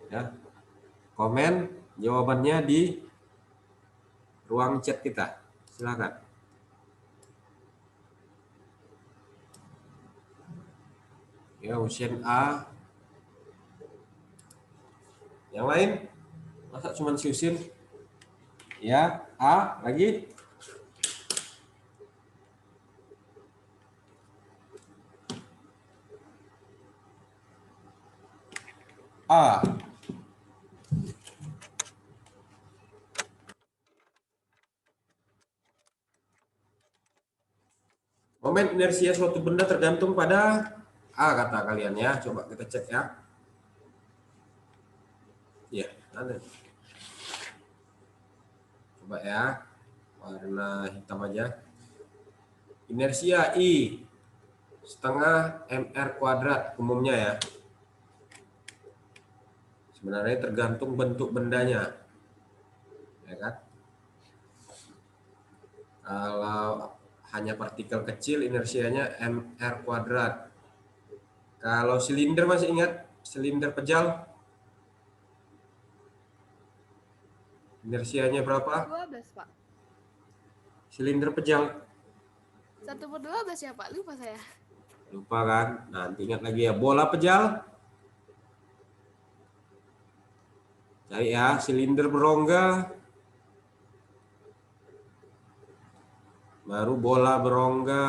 Ya. Komen jawabannya di ruang chat kita. Silakan. Ya, Husein A. Yang lain? Masa cuma si Husein? Ya, A lagi. A. Momen inersia suatu benda tergantung pada A kata kalian ya. Coba kita cek ya. Ya, ada. Coba ya. Warna hitam aja. Inersia I setengah mr kuadrat umumnya ya. Sebenarnya tergantung bentuk bendanya. Ya kan? Kalau hanya partikel kecil inersianya mr kuadrat. Kalau silinder masih ingat? Silinder pejal inersianya berapa? 12, Pak. Silinder pejal. 1/12 ya, Pak? Lupa saya. Lupa kan? Nanti ingat lagi ya. Bola pejal. Cari ya, silinder berongga. Baru bola berongga.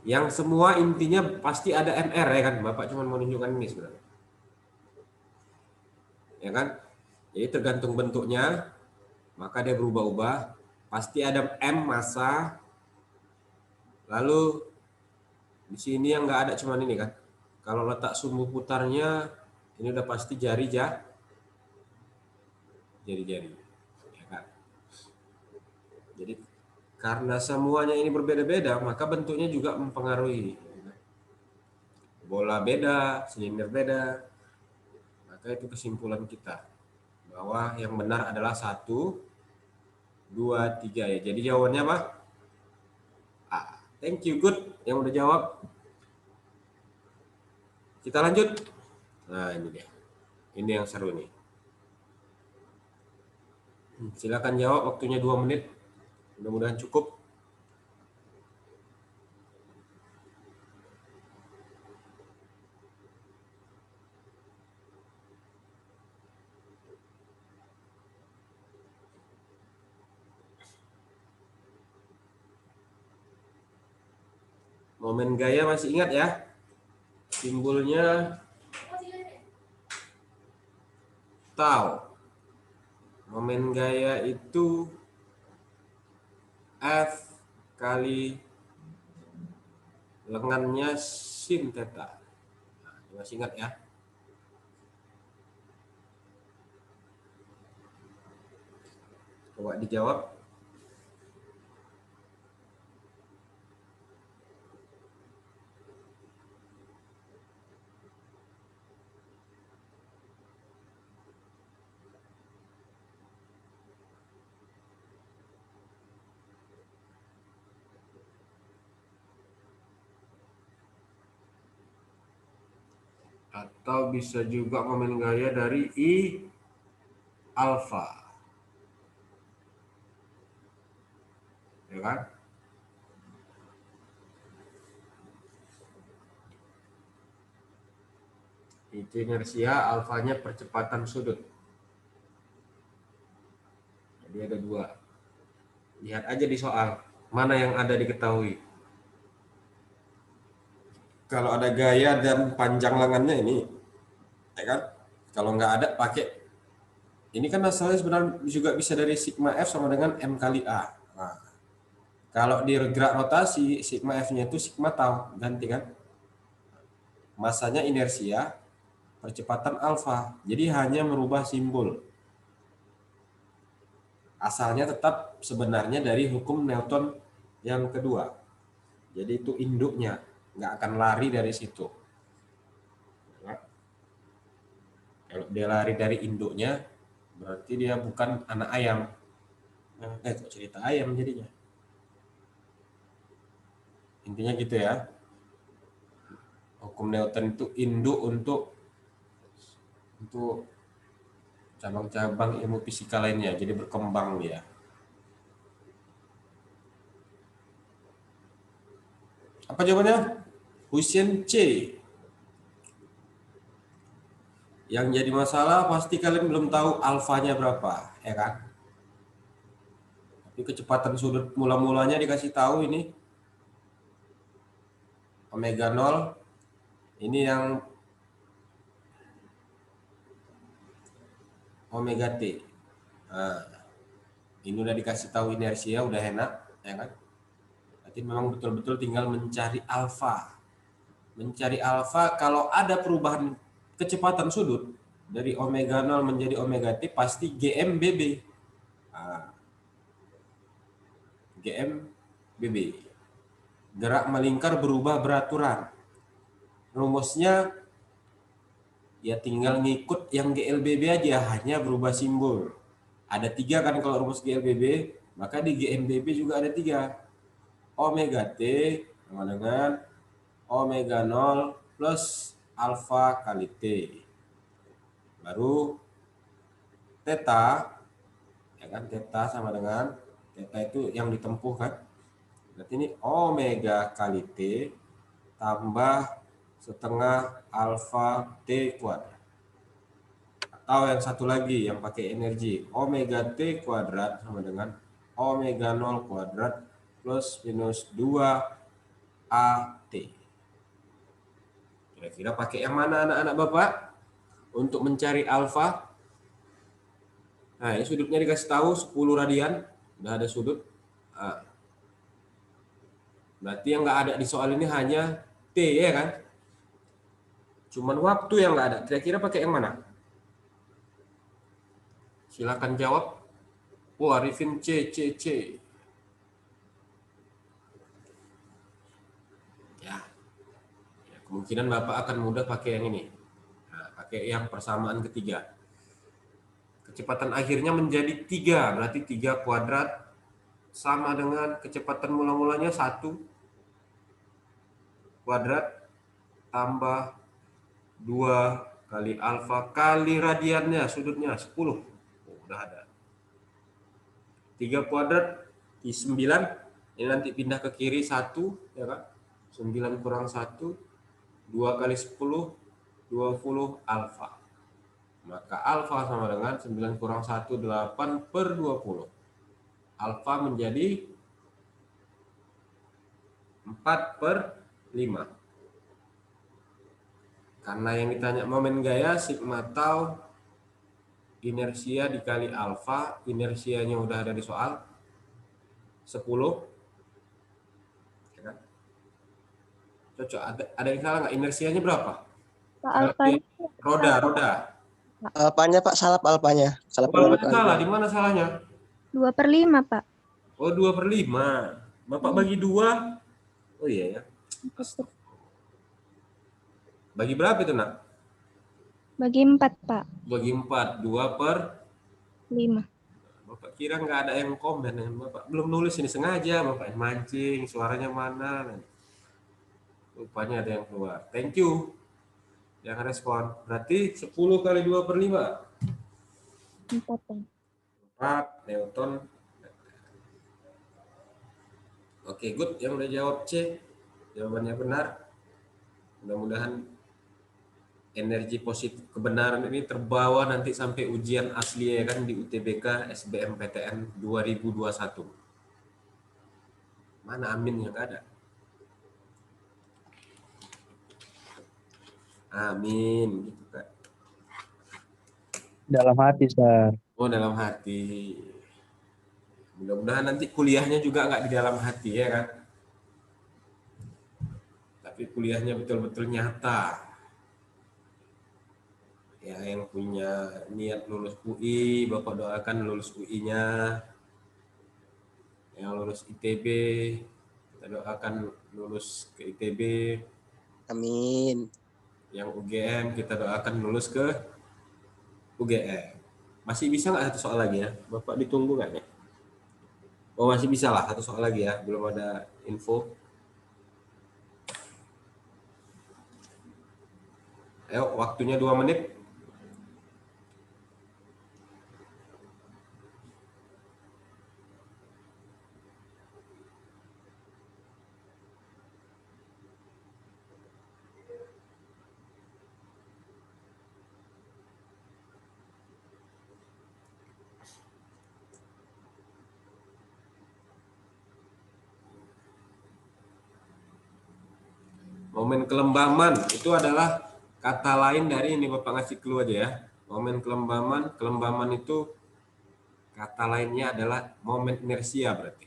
Yang semua intinya pasti ada MR ya kan? Bapak cuma mau menunjukkan ini sebenarnya. Ya kan? Jadi tergantung bentuknya, maka dia berubah-ubah. Pasti ada M massa. Lalu di sini yang nggak ada cuman ini kan. Kalau letak sumbu putarnya, ini udah pasti jari-jari. Ya kan? Jadi karena semuanya ini berbeda-beda, maka bentuknya juga mempengaruhi. Bola beda, silinder beda. Maka itu kesimpulan kita bahwa yang benar adalah 1, 2, 3 ya. Jadi jawabannya apa? A. Thank you, good yang udah jawab. Kita lanjut. Nah, ini dia. Ini yang seru nih. Silakan jawab, waktunya 2 menit. Mudah-mudahan cukup. Momen gaya masih ingat ya? Simbolnya tau. Momen gaya itu F kali lengannya sin theta. Nah, masih ingat ya? Coba dijawab. Atau bisa juga momen gaya dari I alfa. Ya kan? Itu inersia, alfanya percepatan sudut. Jadi ada 2. Lihat aja di soal, mana yang ada diketahui. Kalau ada gaya dan panjang lengannya ini, ya kan? Kalau nggak ada pakai, ini kan asalnya sebenarnya juga bisa dari sigma F sama dengan M kali A. Nah, kalau di gerak rotasi, sigma F-nya itu sigma tau, ganti kan? Masanya inersia, percepatan alfa. Jadi hanya merubah simbol. Asalnya tetap sebenarnya dari hukum Newton yang kedua. Jadi itu induknya, nggak akan lari dari situ. Kalau dia lari dari induknya, berarti dia bukan anak ayam. Kok cerita ayam jadinya. Intinya gitu ya. Hukum Newton itu induk untuk cabang-cabang ilmu fisika lainnya, jadi berkembang dia. Apa jawabannya? Question C. Yang jadi masalah pasti kalian belum tahu alfanya berapa, ya kan? Tapi kecepatan sudut mula-mulanya dikasih tahu ini omega 0. Ini yang omega T. Nah, ini udah dikasih tahu inersia, udah enak, ya kan? Berarti memang betul-betul tinggal mencari alfa. Mencari alfa kalau ada perubahan kecepatan sudut dari omega 0 menjadi omega T pasti GMBB. Nah, GMBB. Gerak melingkar berubah beraturan. Rumusnya ya tinggal ngikut yang GLBB aja, hanya berubah simbol. Ada 3 kan kalau rumus GLBB, maka di GMBB juga ada 3. Omega T sama dengan omega 0 plus alfa kali T. Baru theta, ya kan, theta sama dengan, theta itu yang ditempuh kan. Berarti ini omega kali T tambah setengah alfa T kuadrat. Atau yang satu lagi yang pakai energi, omega T kuadrat sama dengan omega 0 kuadrat plus minus 2 AT. Kira-kira pakai yang mana anak-anak Bapak untuk mencari alfa? Nah, ini sudutnya dikasih tahu 10 radian, udah ada sudut. Nah, berarti yang nggak ada di soal ini hanya T, ya kan? Cuman waktu yang nggak ada. Kira-kira pakai yang mana? Silakan jawab. Wah, Arifin C. Ya, kemungkinan Bapak akan mudah pakai yang ini. Nah, pakai yang persamaan ketiga. Kecepatan akhirnya menjadi 3, berarti 3 kuadrat sama dengan kecepatan mula-mulanya 1 kuadrat tambah 2 kali alfa kali radiannya, sudutnya 10. Oh, udah ada. 3 kuadrat di 9, ini nanti pindah ke kiri 1, ya kan? 9 kurang 1, 2 kali 10, 20 alfa. Maka alfa sama dengan 9 kurang 1, 8 per 20. Alfa menjadi 4 per 5. Karena yang ditanya momen gaya, sigma tau, inersia dikali alfa, inersianya udah ada di soal, 10. Ya kan? Cocok, ada yang salah nggak? Inersianya berapa? Pak alfanya. Roda. Alpanya Pak, salap alpanya. Salap Alfanya salah, di mana salahnya? 2/5 Pak. Oh, 2/5. Bapak bagi 2. Oh iya ya. Bagi berapa itu, Nak? Bagi 4 Pak. Bagi 4, 2/5. 5. Bapak kira nggak ada yang komen dengan Bapak. Belum nulis ini, sengaja Bapak mancing, suaranya mana. Rupanya ada yang keluar. Thank you yang respon. Berarti 10 kali 2/5. 4 Pak. 4 Newton. Oke, good. Yang udah jawab C, jawabannya benar. Mudah-mudahan energi positif kebenaran ini terbawa nanti sampai ujian asli, ya kan, di UTBK SBMPTN 2021. Mana amin yang ada? Amin gitu kan. dalam hati, Sar. Oh, dalam hati. Mudah-mudahan nanti kuliahnya juga nggak di dalam hati, ya kan? Tapi kuliahnya betul-betul nyata. Ya, yang punya niat lulus UI, Bapak doakan lulus UI-nya. Yang lulus ITB, kita doakan lulus ke ITB. Amin. Yang UGM, kita doakan lulus ke UGM. Masih bisa nggak satu soal lagi ya? Bapak ditunggu nggak ya? Oh, masih bisa lah, satu soal lagi ya. Belum ada info. Ayo, waktunya 2 menit. Momen kelembaman itu adalah kata lain dari ini, Bapak ngasih clue aja ya. Momen kelembaman, kelembaman itu kata lainnya adalah momen inersia berarti.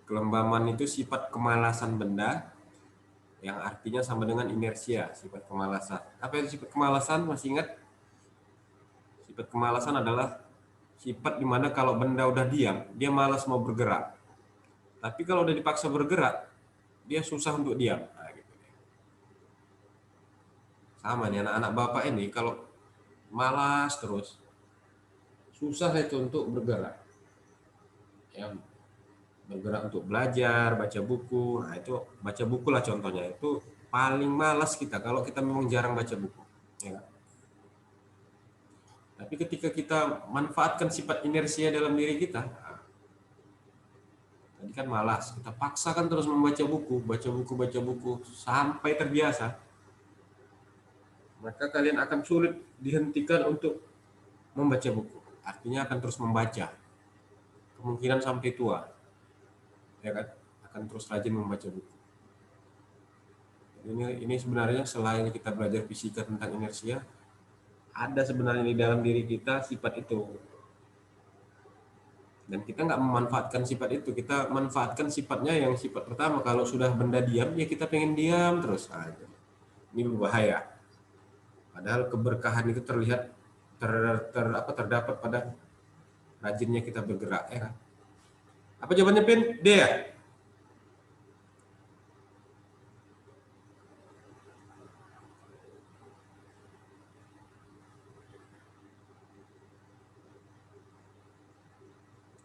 Kelembaman itu sifat kemalasan benda yang artinya sama dengan inersia, sifat kemalasan. Apa itu sifat kemalasan? Masih ingat? Sifat kemalasan adalah sifat dimana kalau benda udah diam, dia malas mau bergerak. Tapi kalau udah dipaksa bergerak, dia susah untuk diam. Nah, gitu. Sama nih anak-anak Bapak ini kalau malas terus, susah itu untuk bergerak. Ya, bergerak untuk belajar, baca buku. Nah, itu baca buku lah contohnya. Itu paling malas kita kalau kita memang jarang baca buku. Ya. Tapi ketika kita manfaatkan sifat inersia dalam diri kita, nah, tadi kan malas, kita paksakan terus membaca buku, baca buku sampai terbiasa. Maka kalian akan sulit dihentikan untuk membaca buku. Artinya akan terus membaca. Kemungkinan sampai tua. Ya kan? Akan terus rajin membaca buku. Ini sebenarnya selain kita belajar fisika tentang inersia, ada sebenarnya di dalam diri kita sifat itu. Dan kita nggak memanfaatkan sifat itu, kita manfaatkan sifatnya yang sifat pertama. Kalau sudah benda diam, ya kita pengen diam terus. Nah, ini berbahaya. Padahal keberkahan itu terlihat terdapat pada rajinnya kita bergerak. Ya kan? Apa jawabannya, Pin? D ya?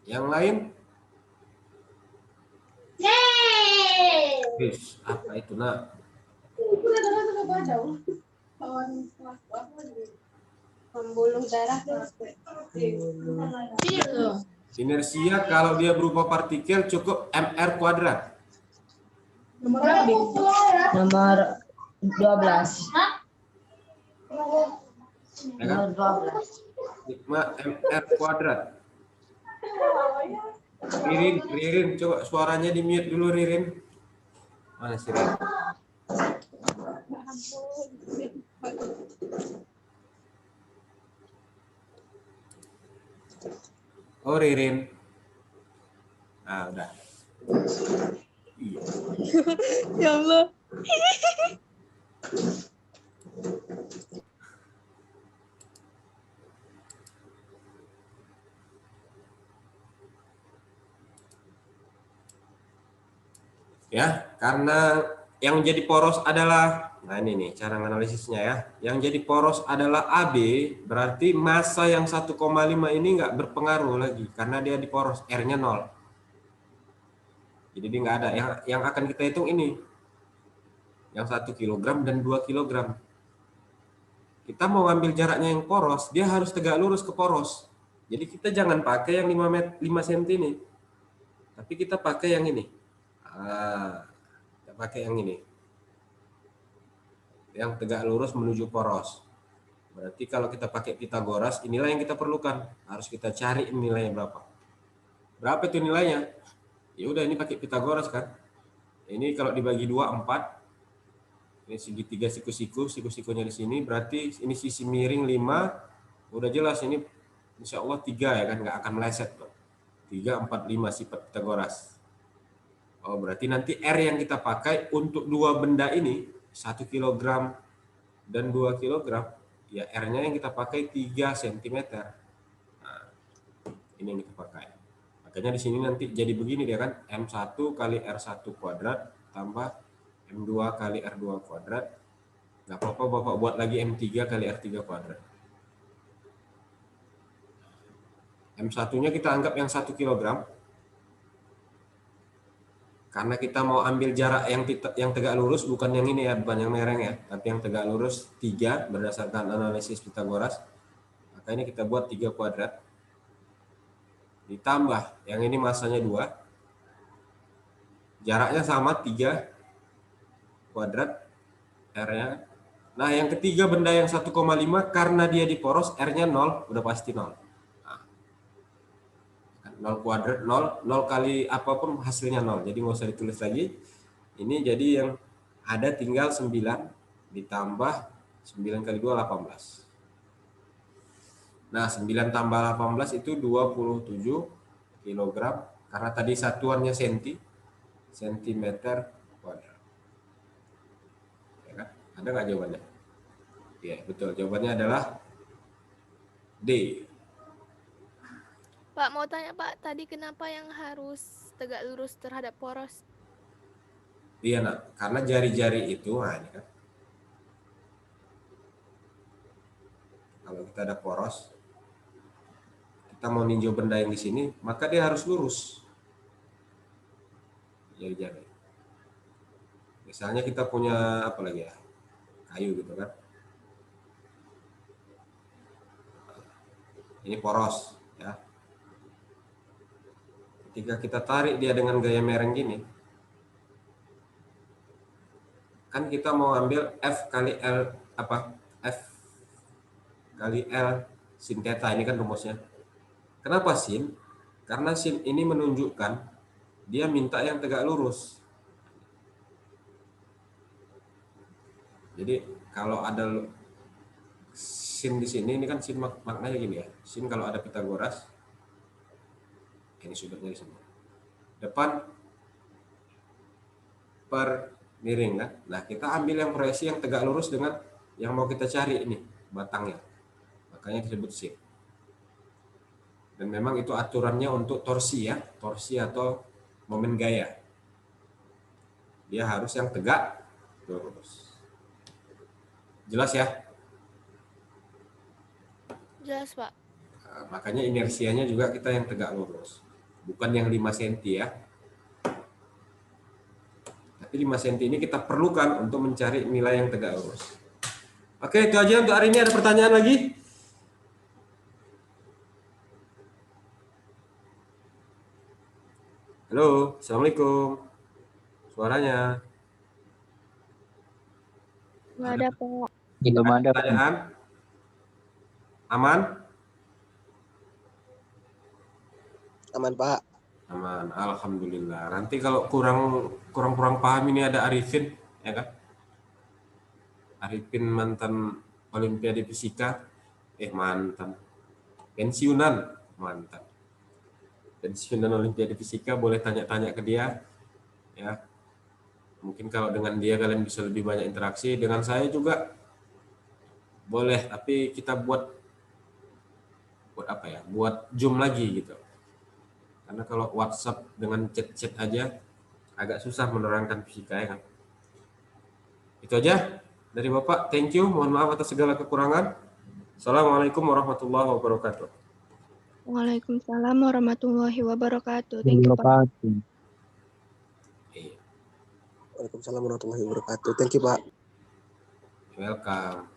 Yang lain? Yes. Apa itu, nak? Pembuluh darah. Inersia kalau dia berupa partikel cukup mr kuadrat. Nomor 12. Ya kan? Nomor 12. Sigma mr kuadrat. Ririn, coba suaranya di mute dulu, Ririn. Mana sih, Ririn? Oh, Ririn. Nah, udah. Iya. Ya Allah. Ya, karena yang jadi poros adalah, nah ini nih cara analisisnya ya. Yang jadi poros adalah AB, berarti massa yang 1,5 ini nggak berpengaruh lagi karena dia di poros, R-nya 0. Jadi dia nggak ada. Yang akan kita hitung ini, yang 1 kg dan 2 kg. Kita mau ambil jaraknya yang poros, dia harus tegak lurus ke poros. Jadi kita jangan pakai yang 5 cm ini, tapi kita pakai yang ini. Kita pakai yang ini, yang tegak lurus menuju poros. Berarti kalau kita pakai Pitagoras, inilah yang kita perlukan. Harus kita cari nilainya berapa. Berapa itu nilainya? Ya udah, ini pakai Pitagoras kan. Ini kalau dibagi 2, 4. Ini segitiga siku-sikunya di sini. Berarti ini sisi miring 5. Udah jelas ini insya Allah 3 ya kan, nggak akan meleset. 3, 4, 5 sifat Pitagoras. Oh, berarti nanti R yang kita pakai untuk dua benda ini, 1 kg dan 2 kg, ya R-nya yang kita pakai 3 cm. Nah, ini yang kita pakai. Makanya di sini nanti jadi begini dia kan, M1 kali R1 kuadrat tambah M2 kali R2 kuadrat. Nggak apa-apa Bapak buat lagi M3 kali R3 kuadrat. M1-nya kita anggap yang 1 kg. karena kita mau ambil jarak yang tegak lurus, bukan yang ini ya, bukan yang mereng ya, tapi yang tegak lurus 3 berdasarkan analisis Pitagoras. Maka ini kita buat 3 kuadrat. Ditambah yang ini masanya 2. Jaraknya sama 3 kuadrat R-nya. Nah, yang ketiga benda yang 1,5 karena dia di poros R-nya 0, udah pasti 0. Nah, 0 kuadrat 0 kali apapun hasilnya 0. Jadi nggak usah ditulis lagi. Ini jadi yang ada tinggal 9 ditambah 9 kali 2 18. Nah, 9 tambah 18 itu 27 kilogram karena tadi satuannya sentimeter kuadrat. Ya kan? Ada nggak jawabannya? Ya, betul. Jawabannya adalah D. Pak, mau tanya Pak, tadi kenapa yang harus tegak lurus terhadap poros? Iya, nak. Karena jari-jari itu, nah ini kan. Kalau kita ada poros, kita mau ninjau benda yang di sini, maka dia harus lurus. Jari-jari. Misalnya kita punya apa lagi ya? Kayu gitu kan. Ini poros ya. Ketika kita tarik dia dengan gaya mereng gini, kan kita mau ambil F kali L apa? F kali L sin theta, ini kan rumusnya. Kenapa sin? Karena sin ini menunjukkan dia minta yang tegak lurus. Jadi kalau ada sin di sini, ini kan sin maknanya gini ya. Sin kalau ada Pitagoras, ini sudutnya di sini. Depan per miring kan. Nah, kita ambil yang proyeksi yang tegak lurus dengan yang mau kita cari ini, batangnya. Makanya disebut sin. Dan memang itu aturannya untuk torsi ya, torsi atau momen gaya. Dia harus yang tegak lurus. Jelas ya? Jelas Pak. Nah, makanya inersianya juga kita yang tegak lurus. Bukan yang 5 cm ya. Tapi 5 cm ini kita perlukan untuk mencari nilai yang tegak lurus. Oke, itu aja untuk hari ini. Ada pertanyaan lagi? Halo, Assalamualaikum. Suaranya. Nggak ada Pak. Belum ada. Pertanyaan? Aman? Aman, Pak. Aman, alhamdulillah. Nanti kalau kurang paham ini ada Arifin, ya kan? Arifin mantan Olimpiade Fisika, mantan pensiunan Olimpiade Fisika, boleh tanya-tanya ke dia, ya. Mungkin kalau dengan dia kalian bisa lebih banyak interaksi. Dengan saya juga boleh, tapi kita buat apa ya? Buat Zoom lagi gitu. Karena kalau WhatsApp dengan chat-chat aja agak susah menerangkan fisika ya kan. Itu aja dari Bapak. Thank you. Mohon maaf atas segala kekurangan. Assalamualaikum warahmatullahi wabarakatuh. Waalaikumsalam warahmatullahi wabarakatuh. Thank you Pak. Iya. Waalaikumsalam warahmatullahi wabarakatuh. Thank you, Pak. Welcome.